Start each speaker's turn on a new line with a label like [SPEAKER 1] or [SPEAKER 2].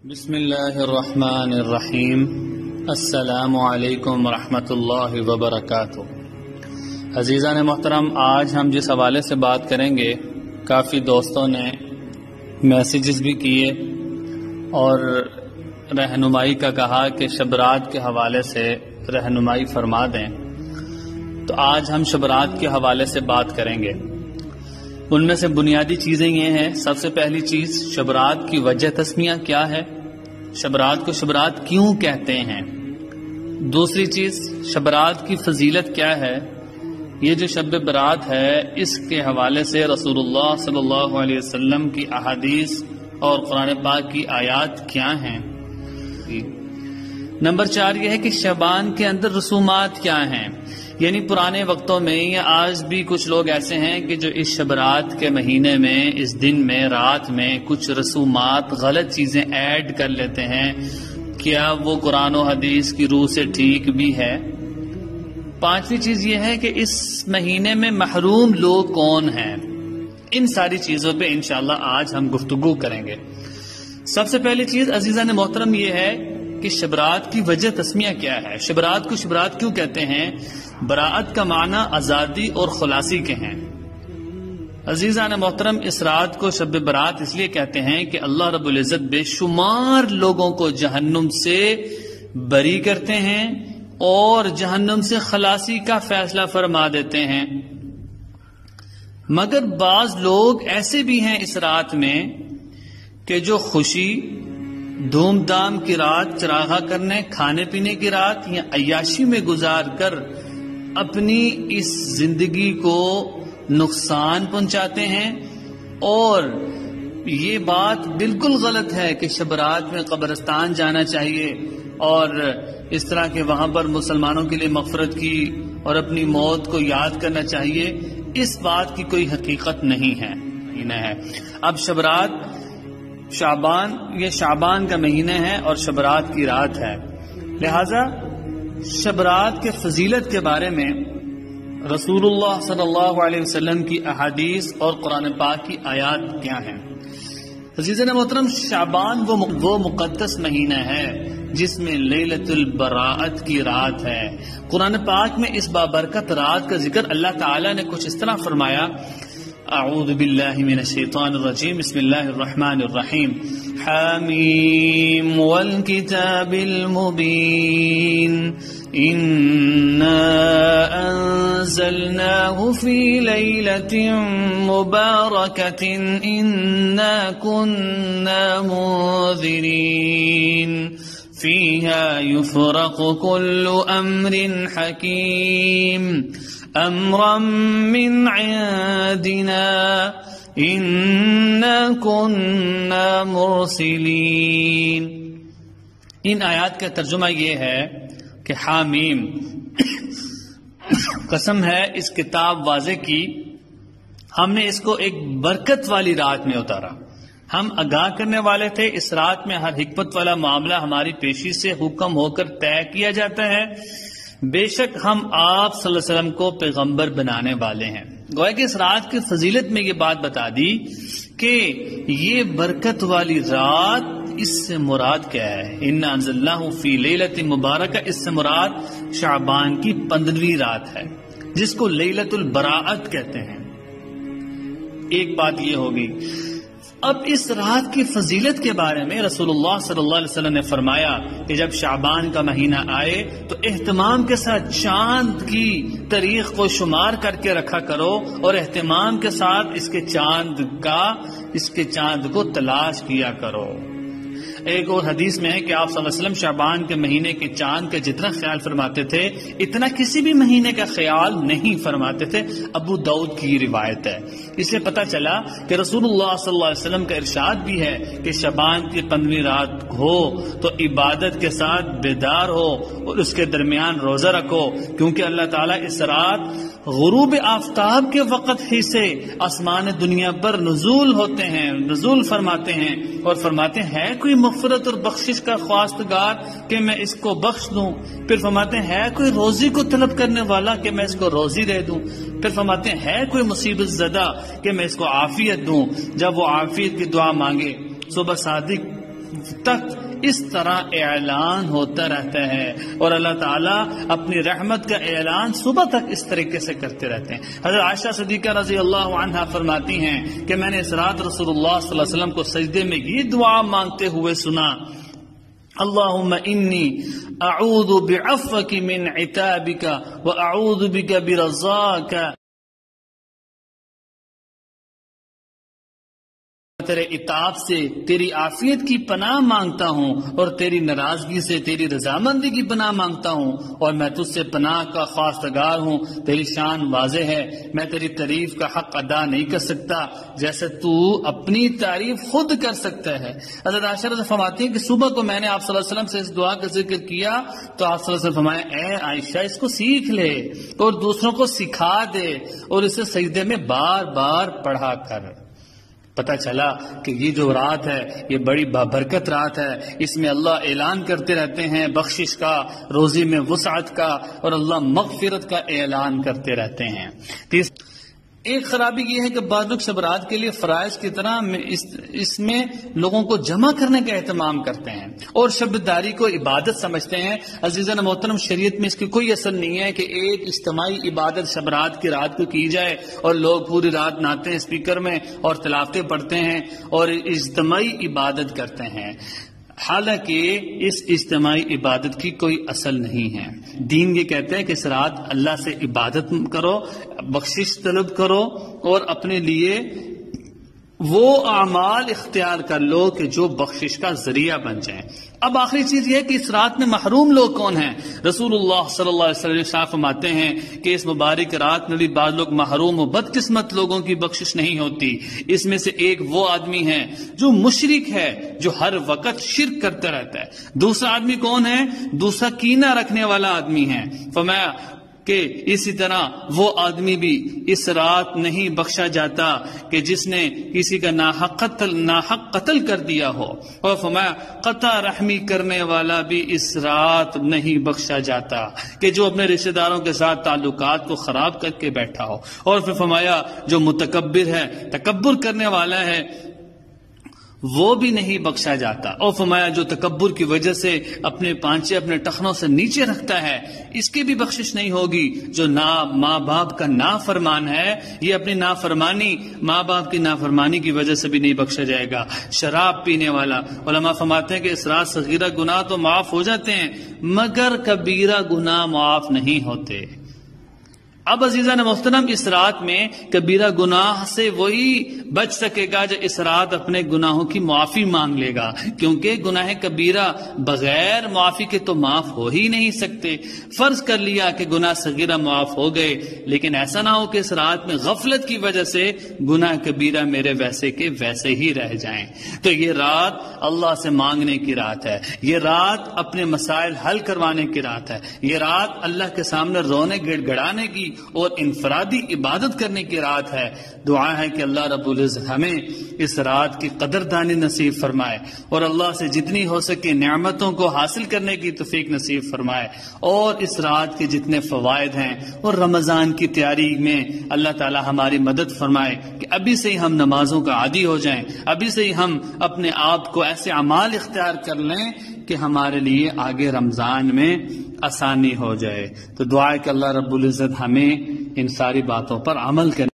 [SPEAKER 1] بسم اللہ الرحمن الرحیم۔ السلام علیکم ورحمۃ اللہ وبرکاتہ۔ عزیزان محترم، آج ہم جس حوالے سے بات کریں گے، کافی دوستوں نے میسیجز بھی کیے اور رہنمائی کا کہا کہ شبرات کے حوالے سے رہنمائی فرما دیں، تو آج ہم شبرات کے حوالے سے بات کریں گے۔ ان میں سے بنیادی چیزیں یہ ہیں۔ سب سے پہلی چیز، شبرات کی وجہ تسمیہ کیا ہے، شبرات کو شبرات کیوں کہتے ہیں۔ دوسری چیز، شبرات کی فضیلت کیا ہے۔ یہ جو شب برات ہے، اس کے حوالے سے رسول اللہ صلی اللہ علیہ وسلم کی احادیث اور قرآن پاک کی آیات کیا ہیں۔ نمبر 4 یہ ہے کہ شعبان کے اندر رسومات کیا ہیں، یعنی پرانے وقتوں میں یا آج بھی کچھ لوگ ایسے ہیں کہ جو اس شبرات کے مہینے میں، اس دن میں، رات میں کچھ رسومات، غلط چیزیں ایڈ کر لیتے ہیں۔ کیا وہ قرآن و حدیث کی روح سے ٹھیک بھی ہے؟ 5ویں چیز یہ ہے کہ اس مہینے میں محروم لوگ کون ہیں۔ ان ساری چیزوں پہ انشاءاللہ آج ہم گفتگو کریں گے۔ سب سے پہلی چیز عزیزان محترم یہ ہے کہ شبرات کی وجہ تسمیہ کیا ہے، شبرات کو شبرات کیوں کہتے ہیں۔ براءت کا معنی آزادی اور خلاصی کے ہیں۔ عزیزان محترم، اس رات کو شب برات اس لیے کہتے ہیں کہ اللہ رب العزت بے شمار لوگوں کو جہنم سے بری کرتے ہیں اور جہنم سے خلاصی کا فیصلہ فرما دیتے ہیں۔ مگر بعض لوگ ایسے بھی ہیں اس رات میں کہ جو خوشی، دھوم دھام کی رات، چراغاں کرنے، کھانے پینے کی رات یا عیاشی میں گزار کر اپنی اس زندگی کو نقصان پہنچاتے ہیں۔ اور یہ بات بالکل غلط ہے کہ شبرات میں قبرستان جانا چاہیے اور اس طرح کے وہاں پر مسلمانوں کے لیے مغفرت کی اور اپنی موت کو یاد کرنا چاہیے۔ اس بات کی کوئی حقیقت نہیں ہے۔ اب شبرات، شعبان، یہ شعبان کا مہینہ ہے اور شبرات کی رات ہے، لہذا شبرات کے فضیلت کے بارے میں رسول اللہ صلی اللہ علیہ وسلم کی احادیث اور قرآن پاک کی آیات کیا ہیں۔ عزیزان محترم، شعبان وہ مقدس مہینہ ہے جس میں لیلۃ البراءت کی رات ہے۔ قرآن پاک میں اس بابرکت رات کا ذکر اللہ تعالی نے کچھ اس طرح فرمایا، اعوذ باللہ من الشیطان الرجیم، بسم اللہ الرحمن الرحیم، حامیم والکتاب المبین، انا انزلناه فی لیلۃ مبارکۃ انا كنا منذرین فیہا یفرق کل امر حکیم امرا من عندنا انا كنا مرسلین۔ ان آیات کا ترجمہ یہ ہے کہ حامیم، قسم ہے اس کتاب واضح کی، ہم نے اس کو ایک برکت والی رات میں اتارا۔ ہم آگاہ کرنے والے تھے، اس رات میں ہر حکمت والا معاملہ ہماری پیشی سے حکم ہو کر طے کیا جاتا ہے۔ بے شک ہم آپ صلی اللہ علیہ وسلم کو پیغمبر بنانے والے ہیں۔ گویا کہ اس رات کی فضیلت میں یہ بات بتا دی کہ یہ برکت والی رات، اس سے مراد کیا ہے۔ انا انزلناہ فی لیلۃ مبارکہ، اس سے مراد شعبان کی 15ویں رات ہے جس کو لیلۃ البراءت کہتے ہیں۔ ایک بات یہ ہوگی۔ اب اس رات کی فضیلت کے بارے میں رسول اللہ صلی اللہ علیہ وسلم نے فرمایا کہ جب شعبان کا مہینہ آئے تو اہتمام کے ساتھ چاند کی تاریخ کو شمار کر کے رکھا کرو اور اہتمام کے ساتھ اس کے چاند کو تلاش کیا کرو۔ ایک اور حدیث میں ہے کہ آپ صلی اللہ علیہ وسلم شعبان کے مہینے کے چاند کا جتنا خیال فرماتے تھے اتنا کسی بھی مہینے کا خیال نہیں فرماتے تھے۔ ابو داؤد کی یہ روایت ہے۔ اس سے پتہ چلا کہ رسول اللہ صلی اللہ علیہ وسلم کا ارشاد بھی ہے کہ شعبان کی 15ویں رات ہو تو عبادت کے ساتھ بیدار ہو اور اس کے درمیان روزہ رکھو، کیونکہ اللہ تعالیٰ اس رات غروب آفتاب کے وقت ہی سے آسمان دنیا پر نزول ہوتے ہیں، نزول فرماتے ہیں اور فرماتے ہیں کوئی مغفرت اور بخشش کا خواستگار کہ میں اس کو بخش دوں۔ پھر فرماتے ہیں کوئی روزی کو طلب کرنے والا کہ میں اس کو روزی دے دوں۔ پھر فرماتے ہیں کوئی مصیبت زدہ کہ میں اس کو عافیت دوں۔ جب وہ عافیت کی دعا مانگے، صبح صادق تک اس طرح اعلان ہوتا رہتا ہے، اور اللہ تعالیٰ اپنی رحمت کا اعلان صبح تک اس طریقے سے کرتے رہتے ہیں۔ حضرت عائشہ صدیقہ رضی اللہ عنہا فرماتی ہیں کہ میں نے اس رات رسول اللہ صلی اللہ علیہ وسلم کو سجدے میں یہ دعا مانگتے ہوئے سنا، اللہم انی اعوذ بعفوک من عتابک واعوذ بک برضاک، تیرے عتاب سے تیری عافیت کی پناہ مانگتا ہوں، اور تیری ناراضگی سے تیری رضامندی کی پناہ مانگتا ہوں، اور میں تجھ سے پناہ کا خواستگار ہوں۔ تیری شان واضح ہے، میں تیری تعریف کا حق ادا نہیں کر سکتا جیسے تو اپنی تعریف خود کر سکتا ہے۔ حضرت عائشہ رضی اللہ عنہا فرماتی ہیں کہ صبح کو میں نے آپ صلی اللہ علیہ وسلم سے اس دعا کا ذکر کیا تو آپ صلی اللہ علیہ وسلم فرمایا، اے عائشہ اس کو سیکھ لے اور دوسروں کو سکھا دے، اور اسے سجدے میں بار بار پڑھا کر۔ پتہ چلا کہ یہ جو رات ہے یہ بڑی بابرکت رات ہے، اس میں اللہ اعلان کرتے رہتے ہیں بخشش کا، روزی میں وسعت کا، اور اللہ مغفرت کا اعلان کرتے رہتے ہیں۔ ایک خرابی یہ ہے کہ بعض لوگ شب رات کے لیے فرائض کی طرح اس میں لوگوں کو جمع کرنے کا اہتمام کرتے ہیں اور شب داری کو عبادت سمجھتے ہیں۔ عزیزان محترم، شریعت میں اس کی کوئی اصل نہیں ہے کہ ایک اجتماعی عبادت شب رات کی رات کو کی جائے اور لوگ پوری رات ناتے ہیں اسپیکر میں اور تلاوتیں پڑھتے ہیں اور اجتماعی عبادت کرتے ہیں، حالانکہ اس اجتماعی عبادت کی کوئی اصل نہیں ہے۔ دین یہ کہتے ہیں کہ اس رات اللہ سے عبادت کرو، بخشش طلب کرو، اور اپنے لیے وہ اعمال اختیار کر لو کہ جو بخشش کا ذریعہ بن جائیں۔ اب آخری چیز یہ ہے کہ اس رات میں محروم لوگ کون ہیں؟ رسول اللہ صلی اللہ علیہ وسلم صاف فرماتے ہیں کہ اس مبارک رات میں بھی بعض لوگ محروم و بدقسمت لوگوں کی بخشش نہیں ہوتی۔ اس میں سے ایک وہ آدمی ہے جو مشرک ہے، جو ہر وقت شرک کرتا رہتا ہے۔ دوسرا آدمی کون ہے؟ دوسرا کینہ رکھنے والا آدمی ہے۔ فرمایا کہ اسی طرح وہ آدمی بھی اس رات نہیں بخشا جاتا کہ جس نے کسی کا ناحق قتل کر دیا ہو، اور فرمایا قطع رحمی کرنے والا بھی اس رات نہیں بخشا جاتا کہ جو اپنے رشتہ داروں کے ساتھ تعلقات کو خراب کر کے بیٹھا ہو، اور پھر فرمایا جو متکبر ہے، تکبر کرنے والا ہے، وہ بھی نہیں بخشا جاتا، اور فرمایا جو تکبر کی وجہ سے اپنے پانچے اپنے ٹخنوں سے نیچے رکھتا ہے اس کی بھی بخشش نہیں ہوگی۔ جو ماں باپ کا نافرمان ہے، یہ اپنی نافرمانی، ماں باپ کی نافرمانی کی وجہ سے بھی نہیں بخشا جائے گا۔ شراب پینے والا، علماء فرماتے ہیں کہ اس رات صغیرہ گناہ تو معاف ہو جاتے ہیں مگر کبیرہ گناہ معاف نہیں ہوتے۔ اب عزیزان محترم، اس رات میں کبیرہ گناہ سے وہی بچ سکے گا جو اس رات اپنے گناہوں کی معافی مانگ لے گا، کیونکہ گناہ کبیرہ بغیر معافی کے تو معاف ہو ہی نہیں سکتے۔ فرض کر لیا کہ گناہ صغیرہ معاف ہو گئے، لیکن ایسا نہ ہو کہ اس رات میں غفلت کی وجہ سے گناہ کبیرہ میرے ویسے کے ویسے ہی رہ جائیں۔ تو یہ رات اللہ سے مانگنے کی رات ہے، یہ رات اپنے مسائل حل کروانے کی رات ہے، یہ رات اللہ کے سامنے رونے گڑ گڑانے کی اور انفرادی عبادت کرنے کی رات ہے۔ دعا ہے کہ اللہ رب العزت ہمیں اس رات کی قدردانی نصیب فرمائے اور اللہ سے جتنی ہو سکے نعمتوں کو حاصل کرنے کی توفیق نصیب فرمائے، اور اس رات کے جتنے فوائد ہیں اور رمضان کی تیاری میں اللہ تعالی ہماری مدد فرمائے کہ ابھی سے ہی ہم نمازوں کا عادی ہو جائیں، ابھی سے ہی ہم اپنے آپ کو ایسے اعمال اختیار کر لیں کہ ہمارے لیے آگے رمضان میں آسانی ہو جائے۔ تو دعا ہے کہ اللہ رب العزت ہمیں ان ساری باتوں پر عمل کرنے